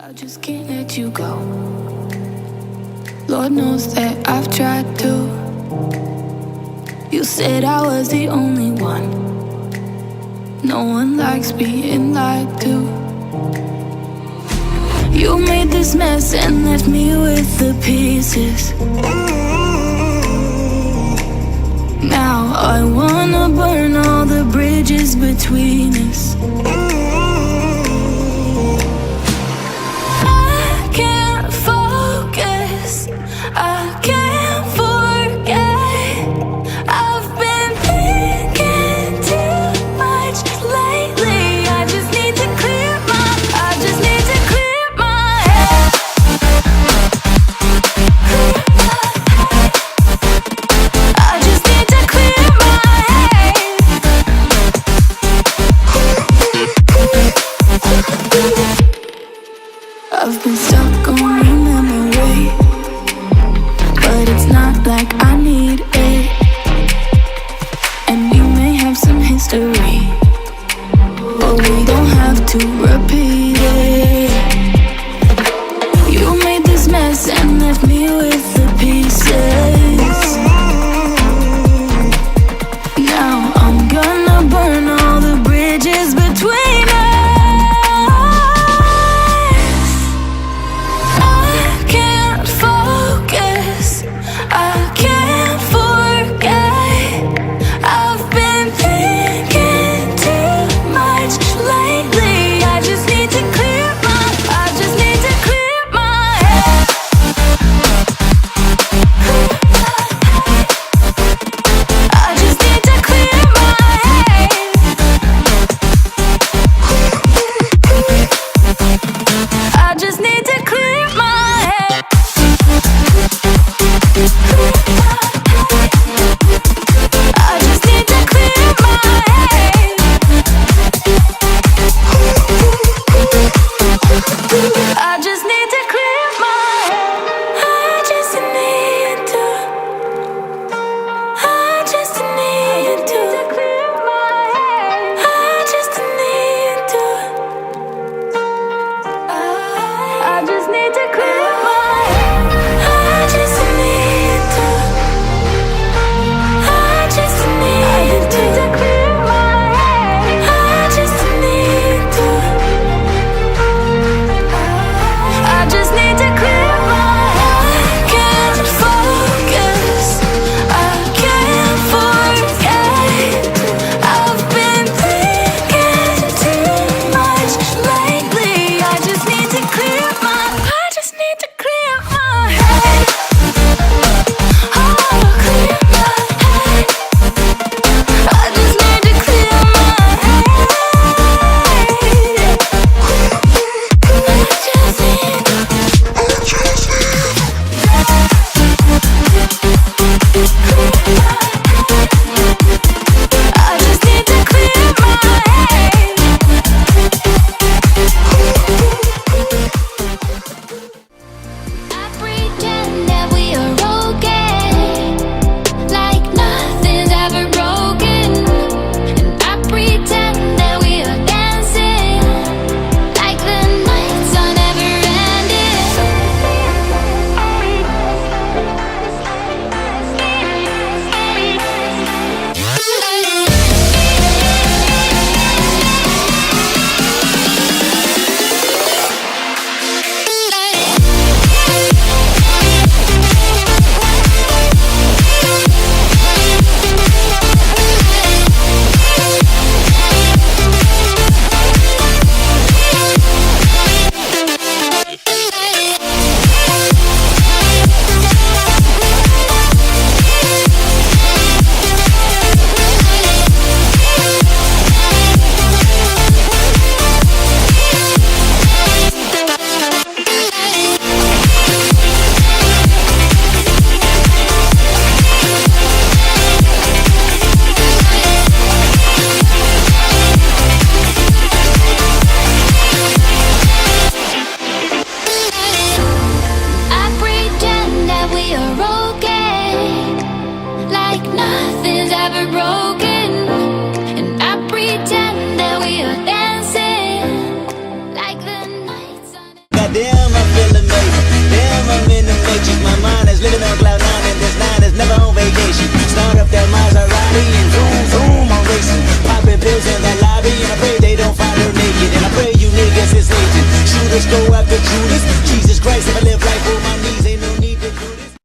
I just can't let you go. Lord knows that I've tried to. You said I was the only one. No one likes being lied to. You made this mess and left me with the pieces. Now I wanna burn all the bridges between us. I can't focus, I can't forget. I've been thinking too much lately. I just need to clear my, I just need to clear my head. I just need to clear my head. I've been stuck on your memory, but it's not like I need it. And we may have some history, but we don't have to repeat it. You made this mess and left me with the pieces. Now I'm gonna burn all the bridges between us. I can't focus, I can't forget. I've been thinking too much lately. I just need to clear my, I just need to clear my head. I just need to clear my head. I just need to clear my head. I just need to clear my head. I just need to clear my head. I just need to. I just need to clear my head. I just need to. I Damn, I feel amazing. Damn, I'm in the matrix. My mind is living on cloud nine, and this line is never on vacation. Start up that Maserati and zoom, zoom, I'm racing. Popping pills in the lobby, and I pray they don't find her naked. And I pray you niggas is hating. Shooters go after Judas. Jesus Christ, if I live life